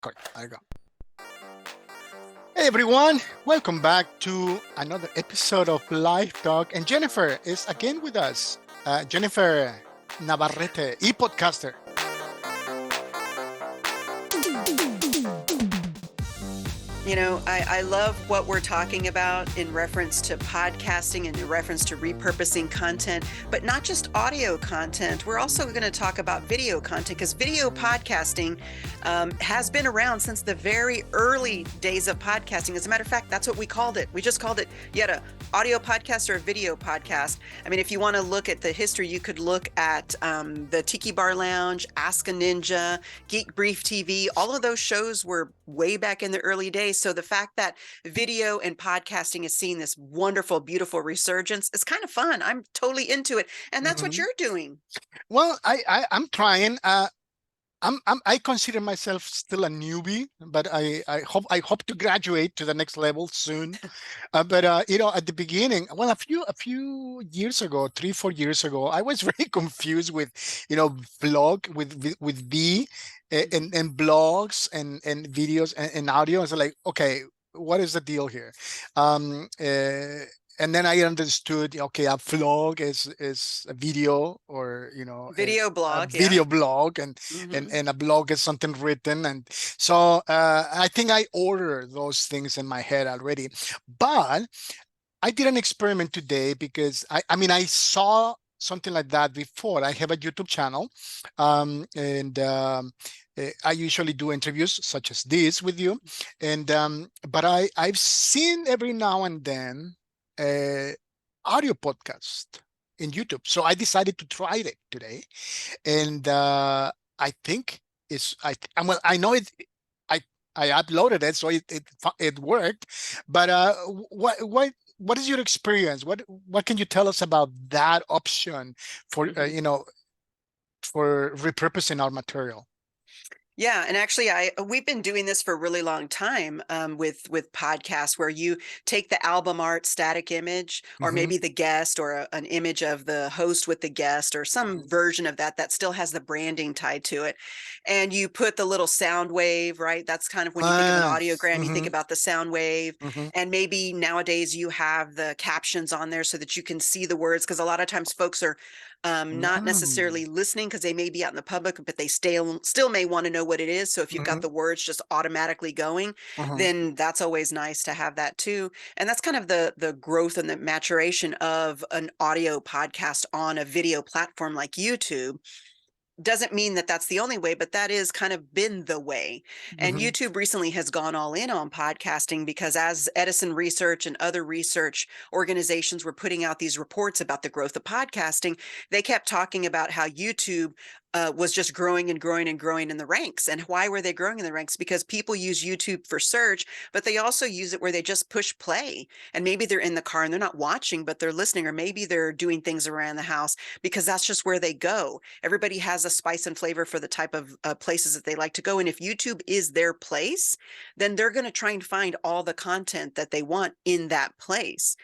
record. There you go. Hey everyone, welcome back to another episode of Live Talk. And Jennifer is again with us. Jennifer Navarrete, e-podcaster. You know, I love what we're talking about in reference to podcasting and in reference to repurposing content, but not just audio content. We're also going to talk about video content because video podcasting has been around since the very early days of podcasting. As a matter of fact, that's what we called it. We just called it, you had an audio podcast or a video podcast. I mean, if you want to look at the history, you could look at the Tiki Bar Lounge, Ask a Ninja, Geek Brief TV. All of those shows were way back in the early days. So the fact that video and podcasting is seeing this wonderful, beautiful resurgence is kind of fun. I'm totally into it. And that's what you're doing. Well, I'm trying. I consider myself still a newbie, but I hope to graduate to the next level soon. But you know, at the beginning, well, a few years ago, 3-4 years ago, I was very confused with, vlog with V and blogs and videos and audio. It's like, okay, what is the deal here? And then I understood, okay, a vlog is a video, or Video blog, a video blog, and a blog is something written. And so I think I ordered those things in my head already. But I did an experiment today because I saw something like that before. I have a YouTube channel, and I usually do interviews such as this with you, and but I've seen every now and then audio podcast in YouTube. So I decided to try it today, and I think well, I know it. I uploaded it, so it worked. But what is your experience? What can you tell us about that option for for repurposing our material? Yeah, and actually, we've been doing this for a really long time with podcasts, where you take the album art static image, or maybe the guest, or an image of the host with the guest, or some version of that still has the branding tied to it, and you put the little sound wave, right? That's kind of when you think of an audiogram, you think about the sound wave, and maybe nowadays you have the captions on there so that you can see the words, because a lot of times folks are not necessarily listening because they may be out in the public, but they still may want to know what it is. So if you've got the words just automatically going, then that's always nice to have that too. And that's kind of the growth and the maturation of an audio podcast on a video platform like YouTube. Doesn't mean that that's the only way, but that is kind of been the way. And YouTube recently has gone all in on podcasting, because as Edison Research and other research organizations were putting out these reports about the growth of podcasting, they kept talking about how YouTube was just growing and growing and growing in the ranks. And why were they growing in the ranks? Because people use YouTube for search, but they also use it where they just push play. And maybe they're in the car and they're not watching, but they're listening, or maybe they're doing things around the house, because that's just where they go. Everybody has a spice and flavor for the type of places that they like to go. And if YouTube is their place, then they're going to try and find all the content that they want in that place.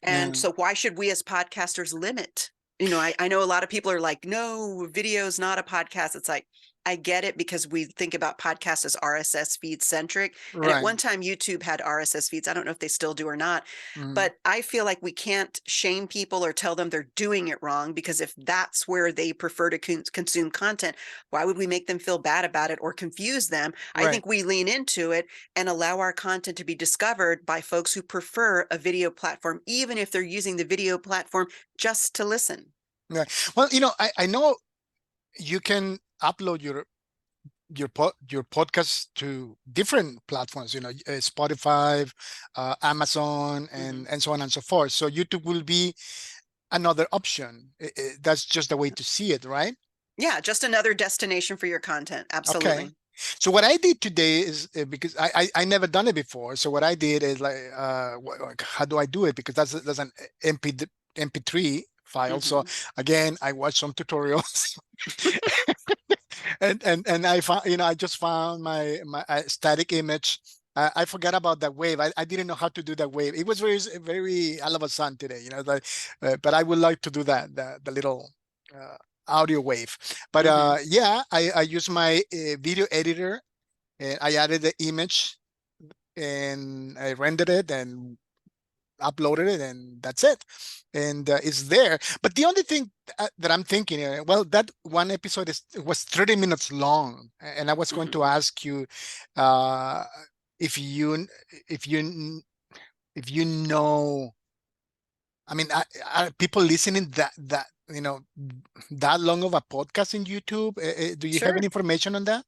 And so why should we as podcasters limit? I know a lot of people are like, no, video is not a podcast. It's like, I get it, because we think about podcasts as RSS feed centric. And at one time, YouTube had RSS feeds. I don't know if they still do or not, but I feel like we can't shame people or tell them they're doing it wrong, because if that's where they prefer to consume content, why would we make them feel bad about it or confuse them? I think we lean into it and allow our content to be discovered by folks who prefer a video platform, even if they're using the video platform just to listen. Yeah. Well, I know you can upload your podcast to different platforms, Spotify, Amazon, and so on and so forth. So YouTube will be another option. That's just the way to see it, right? Yeah, just another destination for your content. Absolutely. Okay. So what I did today is, because I never done it before. So what I did is how do I do it? Because that's an MP3 file. So again, I watched some tutorials. and I found, I just found my static image. I forgot about that wave. I didn't know how to do that wave. It was very, very all of a sudden today, but I would like to do that, the little audio wave. But yeah, I use my video editor and I added the image and I rendered it and uploaded it, and that's it. And it's there. But the only thing that I'm thinking, well, that one episode was 30 minutes long, and I was going to Mhm. ask you uh, if you if you if you know. I mean, are people listening that that long of a podcast in YouTube? Do you have any Sure. information on that?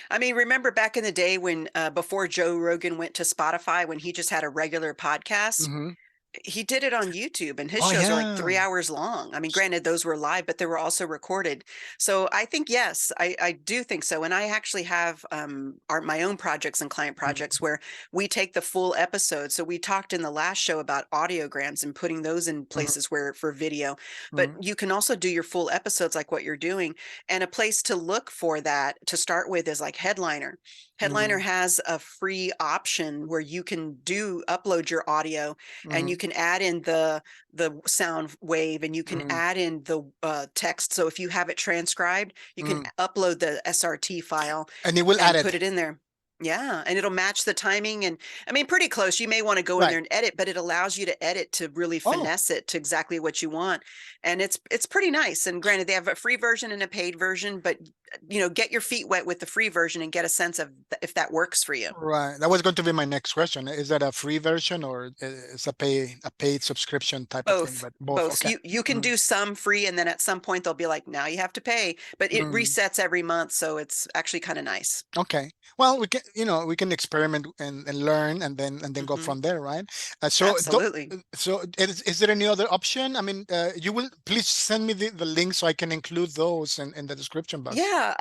I mean, remember back in the day when before Joe Rogan went to Spotify, when he just had a regular podcast, Hmm. he did it on YouTube and his Oh shows are like yeah. 3 hours long. I mean, granted, those were live, but they were also recorded. So I think, yes, I do think so. And I actually have my own projects and client projects Mm-hmm. where we take the full episode. So we talked in the last show about audiograms and putting those in places where for video, but Hmm. you can also do your full episodes like what you're doing. And a place to look for that to start with is like Headliner. Headliner Hmm. has a free option where you can upload your audio and you Hmm. can add in the sound wave and you can Hmm. add in the text. So if you have it transcribed, you can Hmm. upload the SRT file And it will add and it. put it in there. Yeah, and it'll match the timing and I mean pretty close. You may want to go in Right. there and edit, but it allows you to edit to really Oh, finesse it to exactly what you want. And it's pretty nice. And granted, they have a free version and a paid version, but get your feet wet with the free version and get a sense of if that works for you. right. That was going to be my next question. Is that a free version or is a paid subscription type of thing? Both, But both. both. Okay. You can Mm. do some free, and then at some point they'll be like, now you have to pay, but it Mm. resets every month, so it's actually kind of nice. Okay. Well, we can experiment and learn and then go Hmm. from there, right? Absolutely. So is there any other option? I mean, you will please send me the link so I can include those in the description box. Yeah,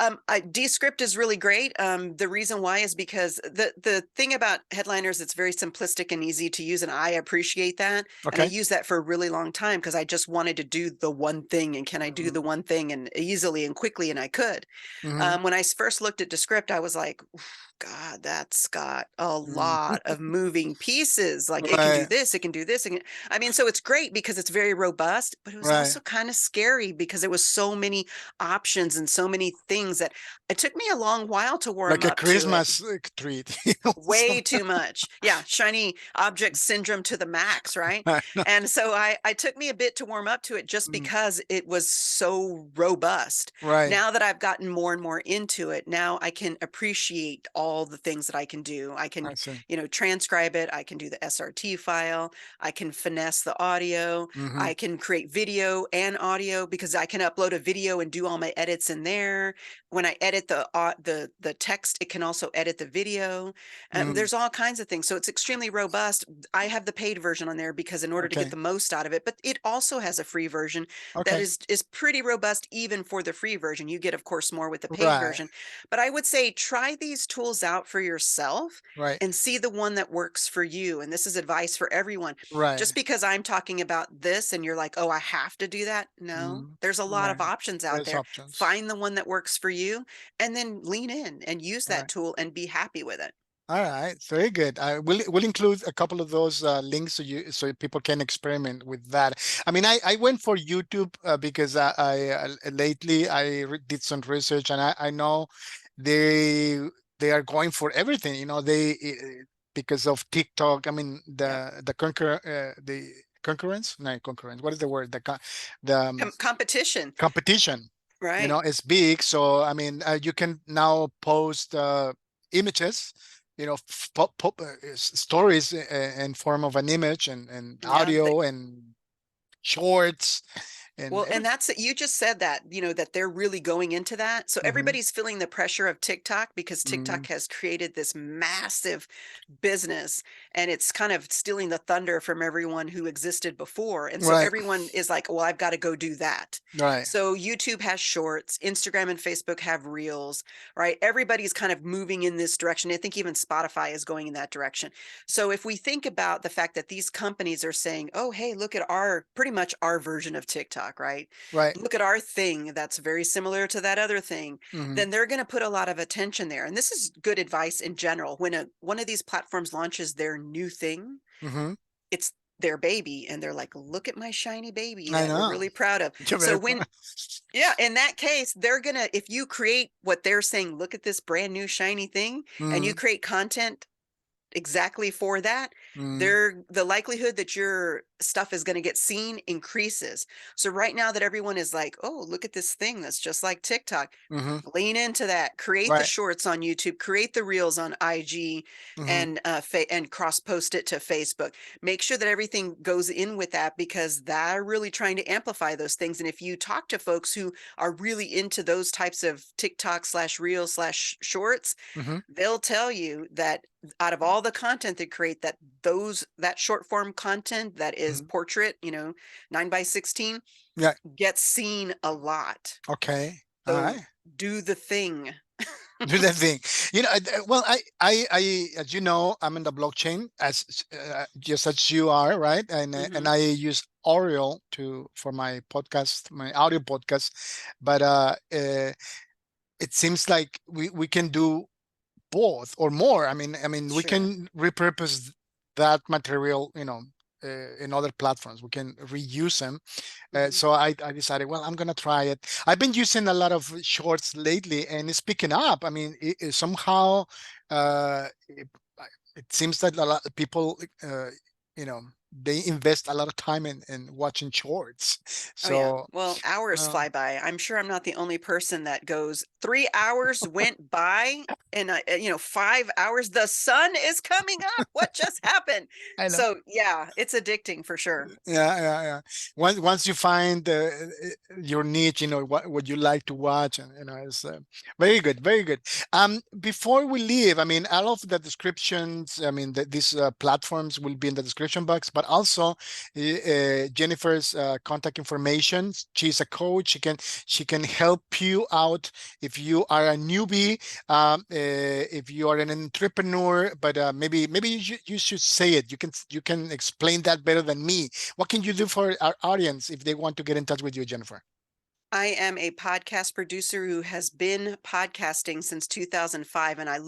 Descript is really great. The reason why is because the thing about Headliners, it's very simplistic and easy to use, and I appreciate that. And I Okay. used that for a really long time because I just wanted to do the one thing, and can I do Mm-hmm. the one thing and easily and quickly, and I could. Mm-hmm. When I first looked at Descript, I was like, God, that's got a Mm-hmm. lot of moving pieces. Like it can do Right. this, it can do this. I mean, so it's great because it's very robust, but it was Right. also kind of scary because there was so many options and so many things that it took me a long while to warm Like a up to it. Christmas treat. Way too much. Yeah, shiny object syndrome to the max, right? And so I took me a bit to warm up to it just Mm. because it was so robust. Right. Now that I've gotten more and more into it, now I can appreciate all the things that I can do. I can, I see. transcribe it, I can do the SRT file, I can finesse the audio, Mm-hmm. I can create video and audio because I can upload a video and do all my edits in there. When I edit the text, it can also edit the video. Mm. There's all kinds of things. So it's extremely robust. I have the paid version on there because in order to get Okay. the most out of it, but it also has a free version that Okay. is pretty robust even for the free version. You get, of course, more with the paid Right. version. But I would say try these tools out for yourself Right. and see the one that works for you. And this is advice for everyone. Right. Just because I'm talking about this and you're like, oh, I have to do that. No, Mm. there's a lot of Right. options out There's there. options. Find the one that works for you and then lean in and use that Right. tool and be happy with it. All right, very good. I will include a couple of those links so people can experiment with that. I mean, I went for YouTube because lately did some research and I know they they are going for everything. Because of TikTok. I mean, Yep. the concurrence, no concurrence. What is the word? The Competition, competition. right? Is big. So I mean, you can now post images, stories in form of an image and Yeah. audio and shorts and Well, and everything. that's you just said that, that they're really going into that. So Hmm. everybody's feeling the pressure of TikTok because Hmm. TikTok has created this massive business and it's kind of stealing the thunder from everyone who existed before. And so Right, everyone is like, well, I've got to go do that. right, So YouTube has shorts, Instagram and Facebook have reels, right? Everybody's kind of moving in this direction. I think even Spotify is going in that direction. So if we think about the fact that these companies are saying, oh, hey, look at pretty much our version of TikTok, right? right. Look at our thing that's very similar to that other thing, Hmm. then they're going to put a lot of attention there. And this is good advice in general. When one of these platforms launches their new thing, Hmm. it's their baby and they're like, look at my shiny baby I that we're know. really proud of. You're So very when, proud. yeah, in that case, they're gonna, if you create what they're saying, look at this brand new shiny thing, and you Mm, create content exactly for that, mm, the likelihood that your stuff is going to get seen increases. So right now that everyone is like, oh, look at this thing that's just like TikTok, mm-hmm. lean into that, create the Right. shorts on YouTube, create the reels on IG, Mm-hmm. and cross post it to Facebook. Make sure that everything goes in with that, because they're really trying to amplify those things. And if you talk to folks who are really into those types of TikTok slash reels slash shorts, Mm-hmm. they'll tell you that out of all the content they create, that short form content that is Mm-hmm. portrait, 9 by 16, Yeah. gets seen a lot. Okay. All So right. do the thing. Do that thing. Well, as you know, I'm in the blockchain as just as you are, right? And Hmm. I use Oriole for my podcast, my audio podcast. But it seems like we can do both or more. I mean, we Sure. can repurpose that material, in other platforms. We can reuse them. Hmm. So I decided, well, I'm gonna try it. I've been using a lot of shorts lately, and it's picking up. I mean, somehow it seems that a lot of people, you know, they invest a lot of time in watching shorts. Oh yeah. So, Well, hours uh, fly by. I'm sure I'm not the only person that goes 3 hours went by, and 5 hours. The sun is coming up. What just happened? I know. So yeah, it's addicting for sure. Yeah. Once you find your niche, what you like to watch, and it's very good, very good. Before we leave, I mean, all of the descriptions, I mean, these platforms will be in the description box, but also Jennifer's contact information. She's a coach. She can help you out if you are a newbie, if you are an entrepreneur, but maybe you should say it. You can explain that better than me. What can you do for our audience if they want to get in touch with you, Jennifer? I am a podcast producer who has been podcasting since 2005, and I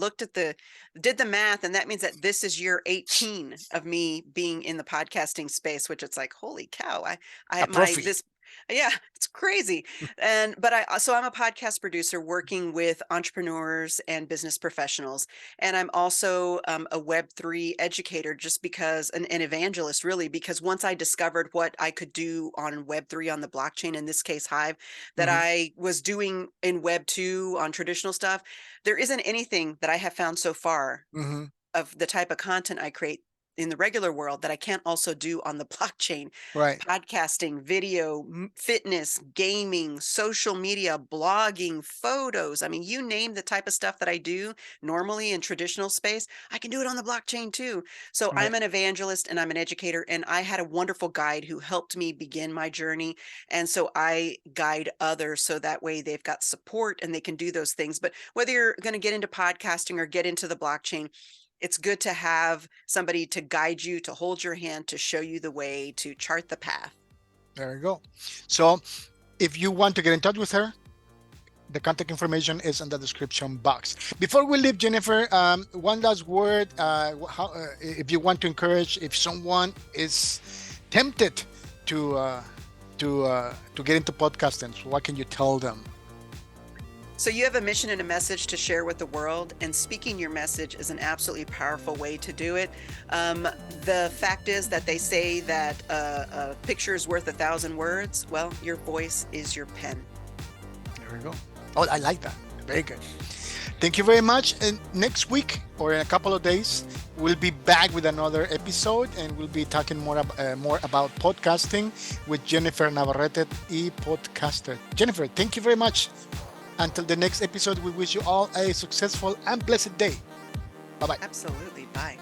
did the math, and that means that this is year 18 of me being in the podcasting space, which it's like, holy cow. A profi. Yeah, it's crazy. So I'm a podcast producer working with entrepreneurs and business professionals. And I'm also a Web3 educator, just because an evangelist, really, because once I discovered what I could do on Web3, on the blockchain, in this case, Hive, that Hmm. I was doing in Web2 on traditional stuff, there isn't anything that I have found so far Hmm. of the type of content I create in the regular world that I can't also do on the blockchain. Right. Podcasting, video, fitness, gaming, social media, blogging, photos. I mean, you name the type of stuff that I do normally in traditional space, I can do it on the blockchain too. So Right. I'm an evangelist and I'm an educator, and I had a wonderful guide who helped me begin my journey. And so I guide others so that way they've got support and they can do those things. But whether you're going to get into podcasting or get into the blockchain, it's good to have somebody to guide you, to hold your hand, to show you the way, to chart the path. There you go. So if you want to get in touch with her, the contact information is in the description box. Before we leave, Jennifer, one last word. If you want to encourage, if someone is tempted to to get into podcasting, so what can you tell them? So you have a mission and a message to share with the world, and speaking your message is an absolutely powerful way to do it. The fact is that they say that a picture is worth 1,000 words. Well, your voice is your pen. There we go. Oh, I like that. Very good. Thank you very much. And next week or in a couple of days, we'll be back with another episode, and we'll be talking more about podcasting with Jennifer Navarrete, podcaster. Jennifer, thank you very much. Until the next episode, we wish you all a successful and blessed day. Bye bye. Absolutely. Bye.